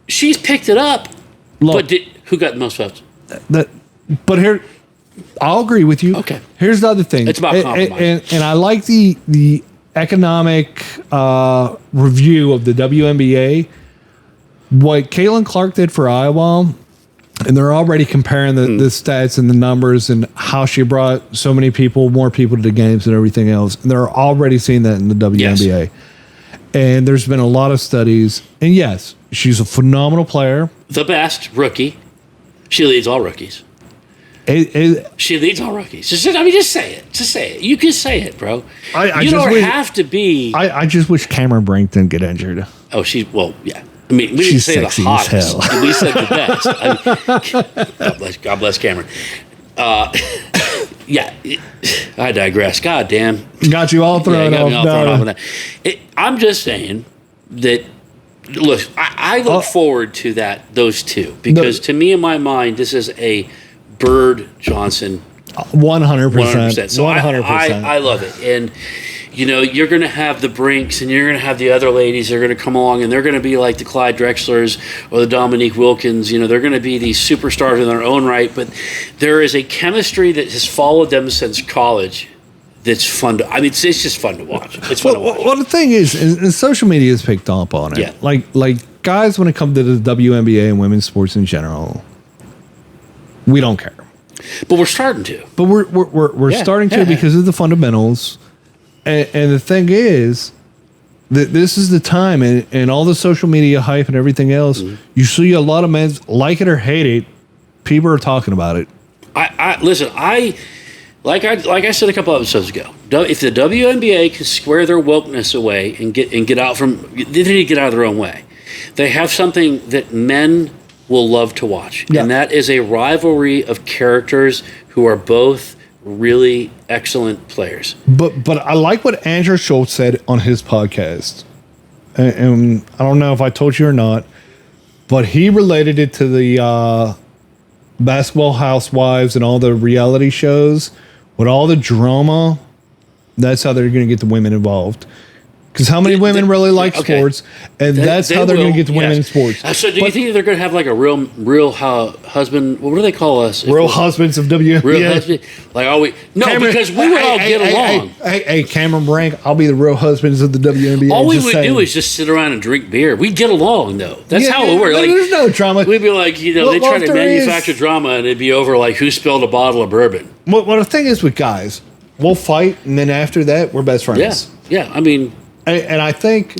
She's picked it up. Look, but who got the most votes? But here, I'll agree with you. Okay. Here's the other thing. It's about compromise. And I like the economic review of the WNBA. What Caitlin Clark did for Iowa, and they're already comparing the stats and the numbers and how she brought so many more people to the games and everything else. And they're already seeing that in the WNBA. Yes. And there's been a lot of studies. And yes, she's a phenomenal player. The best rookie. She leads all rookies. She leads all rookies. Just say it. Just say it. You can say it, bro. You don't have to be. I just wish Cameron Brink didn't get injured. Oh, yeah. I mean, we didn't say the hottest. We said the best. God bless Cameron. Yeah, I digress. God damn. Got you all thrown got me off. all thrown off with that. I'm just saying that, look, I look forward to those two, because to me, in my mind, this is a Bird Johnson 100%. So 100%. I love it. And, you're going to have the Brinks, and you're going to have the other ladies that are going to come along, and they're going to be like the Clyde Drexlers or the Dominique Wilkins. They're going to be these superstars in their own right. But there is a chemistry that has followed them since college that's fun to. I mean, it's just fun to watch. It's fun to watch. Well, the thing is, and social media has picked up on it. Yeah. Like guys, when it comes to the WNBA and women's sports in general, we don't care. But we're starting to. But we're starting to because of the fundamentals. And the thing is that this is the time, and all the social media hype and everything else, you see a lot of men, like it or hate it, people are talking about it. Listen, like I said a couple episodes ago, if the WNBA can square their wokeness away and get out they need to get out of their own way. They have something that men will love to watch, and that is a rivalry of characters who are both really excellent players. But I like what Andrew Schultz said on his podcast, and I don't know if I told you or not, but he related it to the Basketball Housewives and all the reality shows with all the drama. That's how they're going to get the women involved. Because how many women really like sports, and that's how they're going to get the women in sports. So do you think they're going to have like a real husband? What do they call us? Real husbands of WNBA. Real husband? Like, are we? No, Cameron, because we would all get along. Hey, Cameron Brink, I'll be the real husbands of the WNBA. All we would do is just sit around and drink beer. We'd get along, though. That's how it works. Like, there's no drama. We'd be like, they try to manufacture drama, and it'd be over like who spilled a bottle of bourbon. Well, the thing is with guys, we'll fight, and then after that, we're best friends. Yeah. I mean. And I think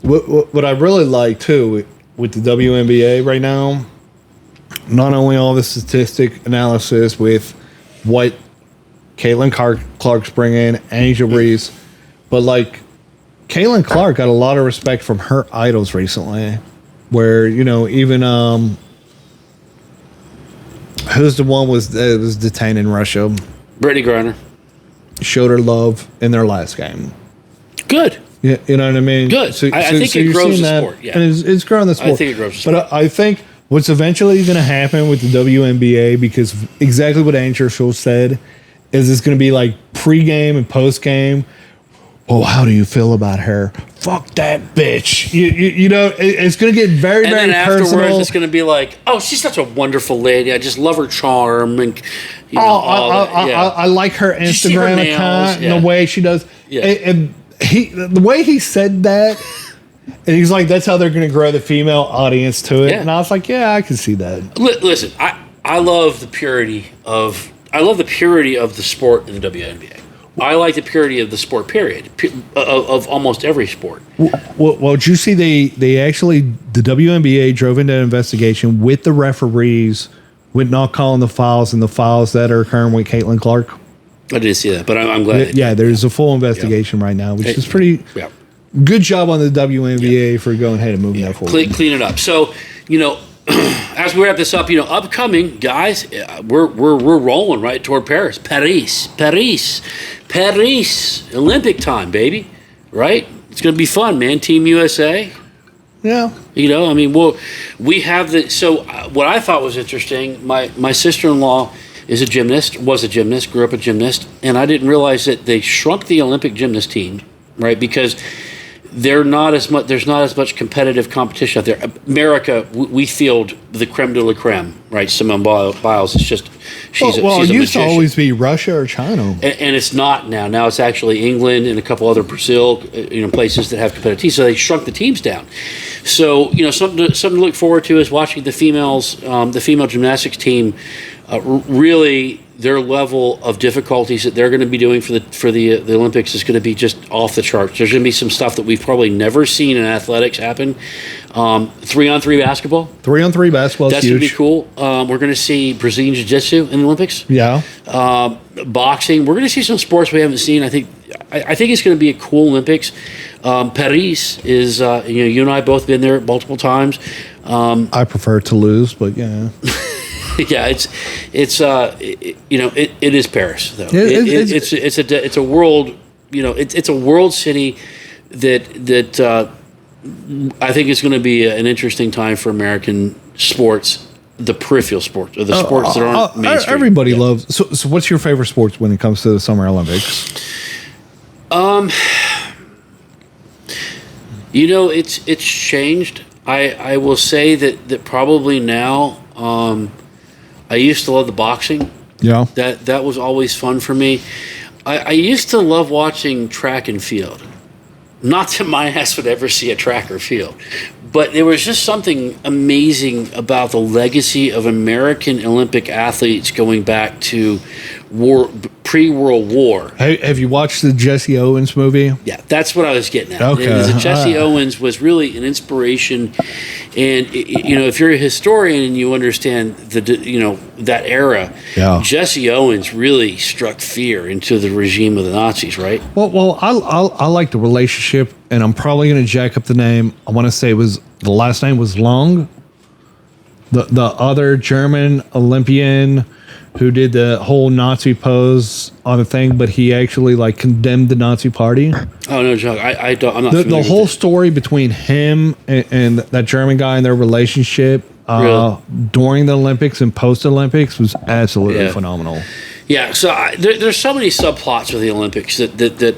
what I really like, too, with the WNBA right now, not only all the statistic analysis with what Caitlin Clark's bringing, Angel Reese, but, like, Caitlin Clark got a lot of respect from her idols recently, where, even who's the one was detained in Russia? Brittany Griner. Showed her love in their last game. Good. Yeah, you know what I mean? Good. I think it grows the sport. Yeah. And it's growing the sport. I think it grows the sport. But I think what's eventually going to happen with the WNBA, because exactly what Andrew Schultz said, is it's going to be like pregame and postgame. Oh, how do you feel about her? Fuck that bitch. It's going to get very, and very then afterwards, personal. it's going to be like, oh, she's such a wonderful lady. I just love her charm. And I like her Instagram account and the way she does. Yeah. And the way he said that, and he's like, that's how they're going to grow the female audience to it. Yeah. And I was like, yeah, I can see that. Listen, I love the purity of the sport in the WNBA. I like the purity of the sport, period, of almost every sport. Well, did you see they actually, the WNBA drove into an investigation with the referees with not calling the fouls and the fouls that are occurring with Caitlin Clark? I didn't see that, but I'm glad. Yeah, there's a full investigation right now, which is pretty good job on the WNBA for going ahead and moving that forward. Clean it up. So, as we wrap this up, upcoming guys, we're rolling right toward Paris, Olympic time, baby. Right? It's going to be fun, man. Team USA. Yeah. We have so what I thought was interesting, my sister-in-law was a gymnast, grew up a gymnast, and I didn't realize that they shrunk the Olympic gymnast team, right? Because there's not as much competitive competition out there. America, we field the creme de la creme, right? Simone Biles is just, she's a magician. It used to always be Russia or China. And it's not now. Now it's actually England and a couple other Brazil, places that have competitive teams. So they shrunk the teams down. So, something to look forward to is watching the female gymnastics team. Really, their level of difficulties that they're going to be doing for the Olympics is going to be just off the charts. There's going to be some stuff that we've probably never seen in athletics happen. 3-on-3 basketball. 3-on-3 basketball. That's going to be cool. We're going to see Brazilian Jiu-Jitsu in the Olympics. Yeah. Boxing. We're going to see some sports we haven't seen. I think it's going to be a cool Olympics. Paris is you and I both been there multiple times. I prefer to lose, but yeah. Yeah, it is Paris though. It's a world, it's a world city that I think is going to be an interesting time for American sports, the peripheral sports or the sports that aren't mainstream. Everybody loves. So what's your favorite sports when it comes to the Summer Olympics? It's changed. I will say that probably now. I used to love the boxing. Yeah. That was always fun for me. I used to love watching track and field. Not that my ass would ever see a track or field, but there was just something amazing about the legacy of American Olympic athletes going back to pre-World War. Have you watched the Jesse Owens movie? Yeah, that's what I was getting at. Okay. Jesse Owens was really an inspiration, and if you're a historian and you understand that era, yeah. Jesse Owens really struck fear into the regime of the Nazis, right? Well, I like the relationship, and I'm probably going to jack up the name. I want to say the last name was Long, the other German Olympian who did the whole Nazi pose on the thing, but he actually condemned the Nazi party. Oh no, Chuck, I don't. I'm not. The whole story between him and that German guy and their relationship during the Olympics and post Olympics was absolutely phenomenal. Yeah, so there's so many subplots with the Olympics that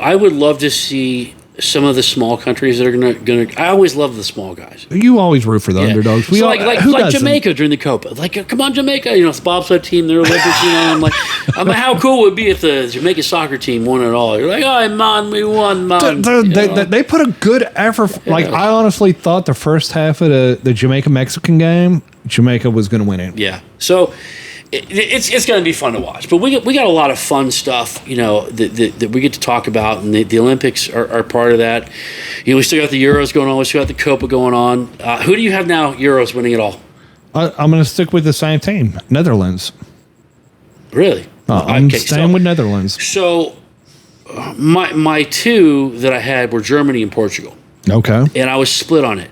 I would love to see. Some of the small countries that are gonna. I always love the small guys. You always root for the underdogs. So like Jamaica during the Copa. Come on, Jamaica! It's the bobsled team. They're Olympics. I'm like, how cool would it be if the Jamaica soccer team won it all? You're like, oh man, we won, man. They put a good effort. I honestly thought the first half of the Jamaica Mexican game, Jamaica was going to win it. Yeah. So. It's going to be fun to watch, but we got a lot of fun stuff, that we get to talk about, and the Olympics are part of that. We still got the Euros going on, we still got the Copa going on. Who do you have now? Euros winning it all? I'm going to stick with the same team, Netherlands. Really? I'm staying with Netherlands. So my two that I had were Germany and Portugal. Okay. And I was split on it.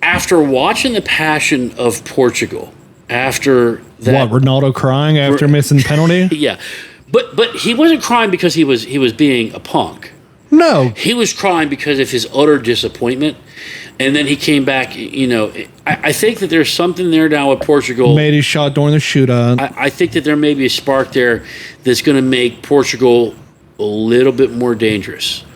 After watching the passion of Portugal. After that, Ronaldo crying after missing penalty? Yeah, but he wasn't crying because he was being a punk. No, he was crying because of his utter disappointment, and then he came back. I think that there's something there now with Portugal. Made his shot during the shootout. I think that there may be a spark there that's going to make Portugal a little bit more dangerous.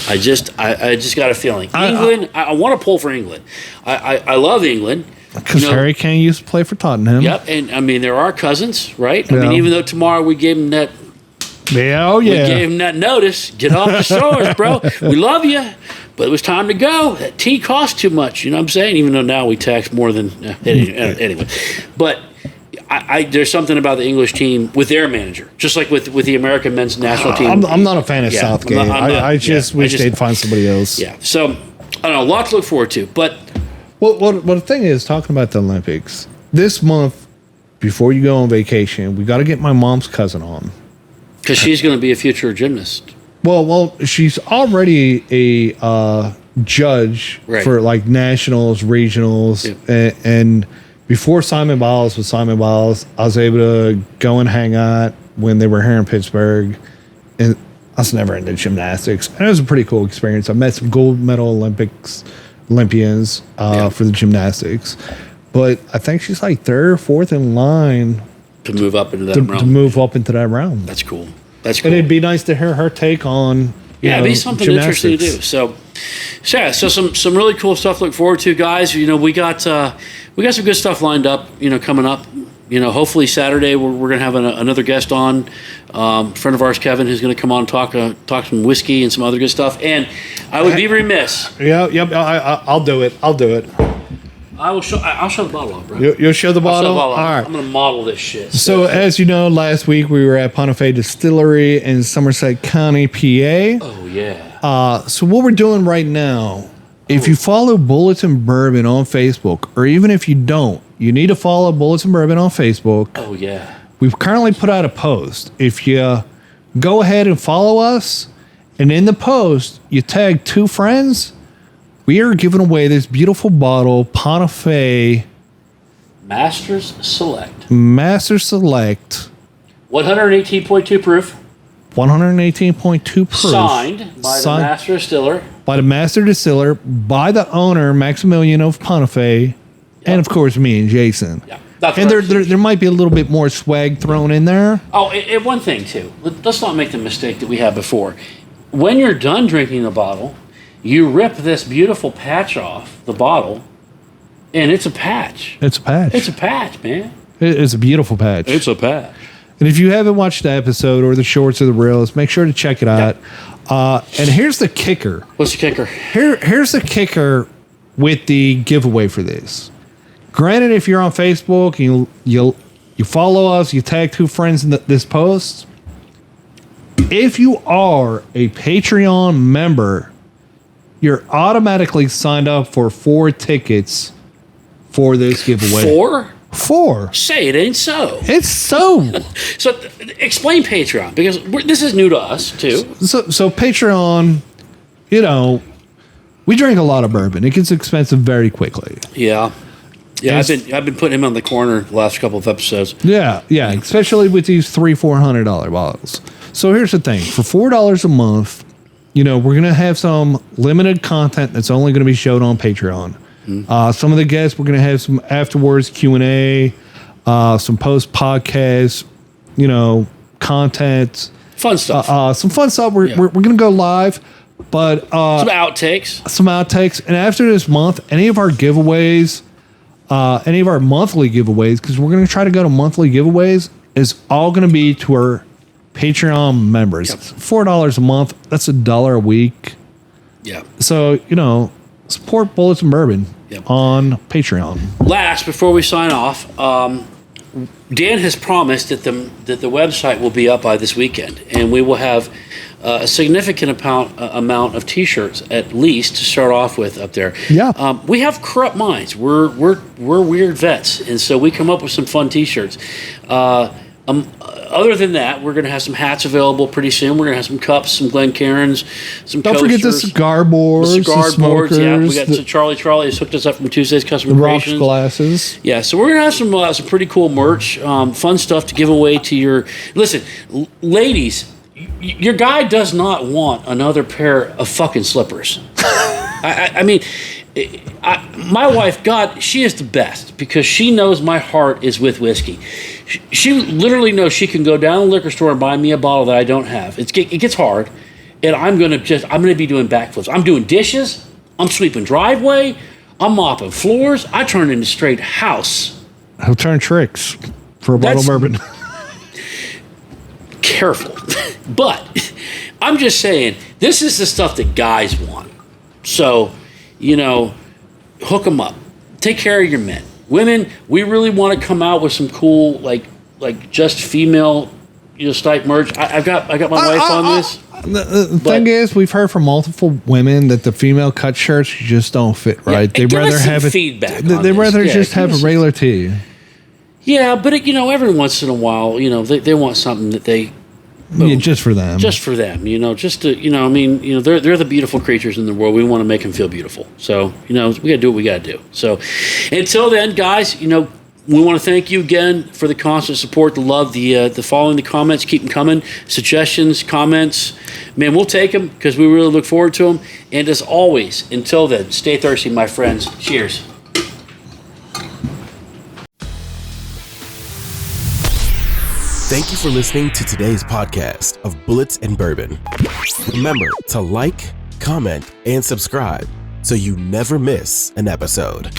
I just got a feeling. England. I want to pull for England. I love England. Because Harry Kane used to play for Tottenham. Yep, and they're our cousins, right? Yeah. Even though tomorrow we gave him that. Yeah, we gave him that notice. Get off the shores, bro. We love you, but it was time to go. That tea cost too much. You know what I'm saying? Even though now we tax more than anyway. But there's something about the English team with their manager, just like with the American men's national team. I'm not a fan of Southgate. I just wish they'd find somebody else. Yeah. So I don't know. A lot to look forward to, but. Well, the thing is, talking about the Olympics, this month, before you go on vacation, we got to get my mom's cousin on. Because she's going to be a future gymnast. Well, she's already a judge for nationals, regionals, and before Simon Biles was Simon Biles, I was able to go and hang out when they were here in Pittsburgh, and I was never into gymnastics, and it was a pretty cool experience. I met some gold medal Olympians for the gymnastics, but I think she's third or fourth in line to move up into that realm. To move up into that realm. That's cool. And it'd be nice to hear her take on it'd be something interesting to do. So some really cool stuff to look forward to, guys. We got some good stuff lined up. Coming up. Hopefully Saturday we're going to have another guest on, friend of ours, Kevin, who's going to come on and talk some whiskey and some other good stuff. And I would be remiss. Yep. I'll do it. I'll show the bottle off, bro. You'll show the bottle? All right. I'm going to model this shit. So as you know, last week we were at Pontife Distillery in Somerset County, PA. Oh, yeah. So what we're doing right now, if you follow Bullits Bourbon on Facebook, or even if you don't, you need to follow Bullits Bourbon on Facebook. Oh, yeah. We've currently put out a post. If you go ahead and follow us, and in the post, you tag 2 friends, we are giving away this beautiful bottle, Pontife Masters Select. Master Select. 118.2 proof. 118.2 proof. Signed by the Master Distiller. By the Master Distiller, by the owner, Maximilian of Pontife, and of course me and Jason. Yeah. And there might be a little bit more swag thrown in there. Oh, and one thing too. Let's not make the mistake that we had before. When you're done drinking the bottle, you rip this beautiful patch off the bottle, and it's a patch. It's a patch. It's a patch, man. It's a beautiful patch. It's a patch. And if you haven't watched the episode or the shorts or the reels, make sure to check it out. And here's the kicker. What's the kicker? Here's the kicker with the giveaway for this. Granted, if you're on Facebook, you follow us, you tag 2 friends in this post. If you are a Patreon member, you're automatically signed up for 4 tickets for this giveaway. 4? 4. Say it ain't so. It's so. So explain Patreon, because this is new to us too. So Patreon, we drink a lot of bourbon. It gets expensive very quickly. Yeah. Yeah, I've been putting him on the corner the last couple of episodes. Yeah, especially with these $300-$400 bottles. So here's the thing: for $4 a month, we're gonna have some limited content that's only gonna be showed on Patreon. Some of the guests, we're gonna have some afterwards Q&A, some post podcast, content, fun stuff. some fun stuff. We're gonna go live, but some outtakes. And after this month, any of our giveaways. Any of our monthly giveaways, because we're going to try to go to monthly giveaways, is all going to be to our Patreon members. Yep. $4 a month. That's $1 a week. Yeah. So, support Bullits and Bourbon on Patreon. Last, before we sign off, Dan has promised that the website will be up by this weekend, and we will have a significant amount of T-shirts at least to start off with up there. Yeah, we have corrupt minds. We're weird vets, and so we come up with some fun T-shirts. Other than that, we're going to have some hats available pretty soon. We're going to have some cups, some Glencairns, some Don't coasters, forget the cigar boards, the cigar the smokers, boards. Yeah, we got Charlie has hooked us up from Tuesday's Custom the Creations. rocks glasses. Yeah, so we're going to have some pretty cool merch, fun stuff to give away to your... Listen, ladies, your guy does not want another pair of fucking slippers. I mean... my wife, God, she is the best because she knows my heart is with whiskey. She literally knows she can go down to the liquor store and buy me a bottle that I don't have. It gets hard, and I'm gonna be doing backflips. I'm doing dishes. I'm sweeping driveway. I'm mopping floors. I turn into straight house. He'll turn tricks for a bottle of bourbon. Careful, but I'm just saying this is the stuff that guys want. So. Hook them up. Take care of your men. Women, we really want to come out with some cool, like just female, type merch. I've got my wife on this. The thing is, we've heard from multiple women that the female cut shirts just don't fit right. They'd rather have feedback. They'd rather just have a regular tee. Yeah, but every once in a while, they want something that they. Yeah, just for them. Just for them, just to, they're the beautiful creatures in the world. We want to make them feel beautiful. So, we got to do what we got to do. So, until then, guys, we want to thank you again for the constant support, the love, the following, the comments. Keep them coming. Suggestions, comments. Man, we'll take them because we really look forward to them. And as always, until then, stay thirsty, my friends. Cheers. Thank you for listening to today's podcast of Bullits and Bourbon. Remember to like, comment, and subscribe so you never miss an episode.